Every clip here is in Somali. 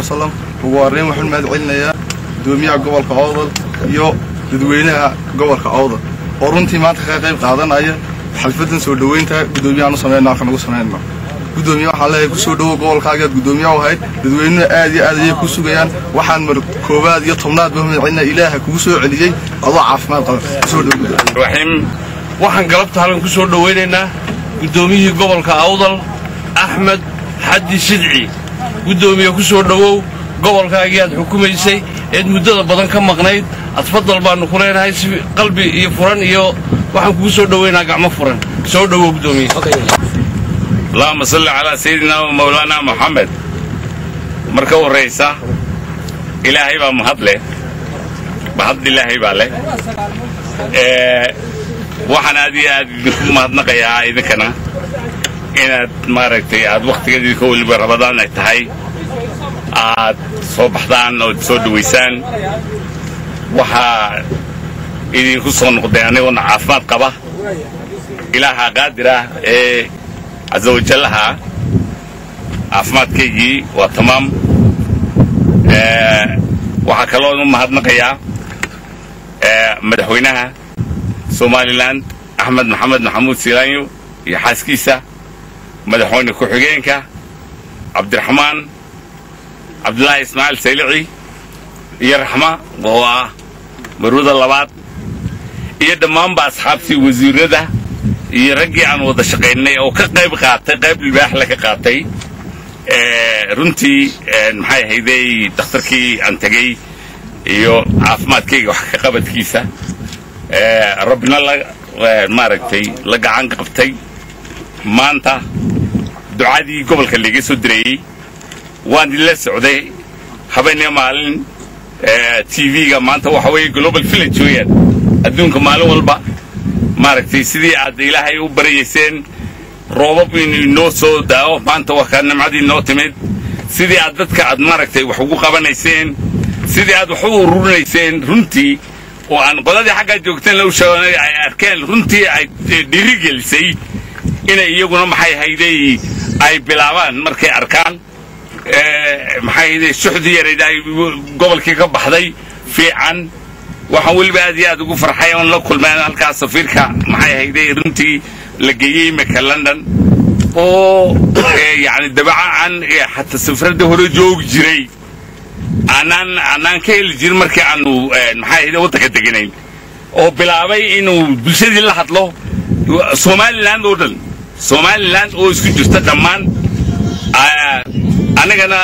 وسلم وورين وحن ماد علنيا دوميا قبل كعوضل يو dadweynaha gobolka Awdal oo runtii maanta ka qayb qaadanaya xalfadan soo dhaweynta gudoomiyaha aanu sameeynaa kan ugu sameeynaa gudoomiyaha waxa la ku soo dhawo gobolkaaga gudoomiyaha wahay dadweynaha aad iyo aad ay ku sugayaan waxaan mar koobaad iyo tobnaad baa midcina ilaaha kugu soo celiyay adoo caafimaad qaba soo dhawo raxiim waxaan galabta halan ku soo dhaweynaynaa gudoomiyaha gobolka Awdal Axmed Xaddi Sidci gudoomiyaha ku soo dhawow gobolkaaga aad xukumaysay ee muddada badan ka maqnayd atfadal baanu ku leenahay si qalbi iyo furan iyo waxaan kugu soo dhaweynaa gacmo furan soo dhawow gudoomiye Allahumma salli ala sayyidina wa mawlana Muhammad marka wareysa ilaahay baa mahadle bahad ilaahay baa leh waxaan aad iyo aad ku mahadnaqayaa idinkana inaad maaragtay aad waqtigeedii ka waliba Ramadaan ay tahay aad soo baxdaan oo soo dhaweysaan waxa idinku soo noqday anigoo caafimaad qaba ilaaha qaadira ee azza wa jalla caafimaadkaygii waa tamaam waxa kaloo u mahadnaqayaa madaxweynaha Somaliland Ahmed Maxamed Maxamuud Silaanyo iyo xaaskiisa madaxweyne ku-xigeenka Cabdiraxmaan Abdullahi Ismail Saylici iyo Raxma oo maruuda labaad iyo dhammaan asxaabtii wasiirada iyo raggii aan wada shaqeynay oo ka qayb qaatay qayb libaax la ka qaatay runtii maxay hayday dhakhtarkii aan tagay iyo caafimaadkayga wax ka qabadkiisa rabbina la maaragtay la gacan qabtay maanta ducadii gobolka laga soo direeyay waan la socday habeenimo maalin TV-ga maanta waxa weeye global village weeyaan adduunka maalin walba maaragtay sidii aad ilaahay u barayeyseen roobab inoo soo daawo maanta waxa nimcadii noo timid sidii aad dadka aad maaragtay wax ugu qabanayseen sidii aad wax u urunayseen runtii oo aan qoladii xagga joogteen la sheegnay ay arkeen runtii ay dhirigelisay inay iyaguna maxay hayday ay bilaabaan markay arkaan maxay hayday suxdii yaray gobolkii ka baxday fiican waxaan waliba aad iyo aad ugu farxay oo la kulmeen halkaas safiirka maxay hayday runtii la geeyay maka London oo yani dabcan hatta safarada hore joog jiray aanan ka heli jirin markii aanu maxay hayday waddanka deganay oo bilaabay inuu bulshadii la hadlo Somaliland oo dhan Somaliland oo isku jirta dhammaan anagana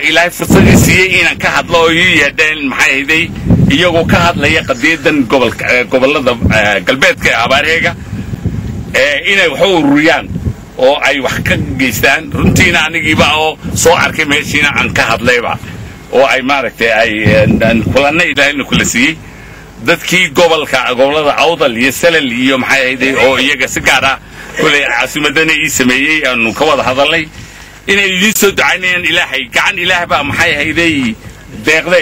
ilaahay fursad siiyay inaan ka hadlo oo yidaahdeen maxay hayday iyagoo ka hadlaya qadiyadan gobolada galbeedka Abareega inay wax u ururiyaan oo ay wax ka geystaan runtiina anigiiba oo soo arkay meeshiina aan ka hadlayba oo ay maaragtay ay kulanay ilaahay kula siiyay dadkii gobolada Awdal iyo Salal iyo maxay hayday oo iyaga si gaar ah kulay caasimadana ii sameeyay aanu ka wada hadalnay inay idin soo ducaynayaan ilaahay gacan ilaahay baa maxay hayday deeqde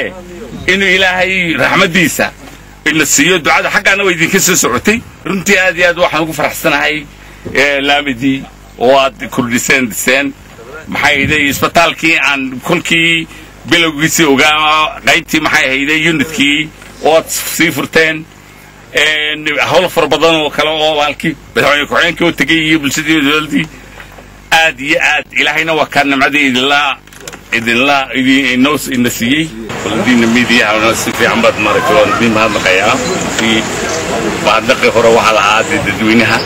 inuu ilaahay raxmadiisa ina siiyo ducada xaqana way idinka soo socotay runtii aad iyo aad waxaan ugu faraxsanahay laamidi oo aad kurdiseen maxay hayday isbitaalkii aan kulkii bilowgiisii ogaa qaybtii maxay hayday unitkii oo sii furteen hawl far badan oo kale oo halkii madaxweyne ku-xigeenkii oo tagay iyo bulshadii dowladii aad iyo aad ilaahayna waa ka nimcadii idinla siiyey ولدينا ميديا ونسيفي عماد مارك وندين هذا القيام في بعد دقيقة هو على عادة تدوينها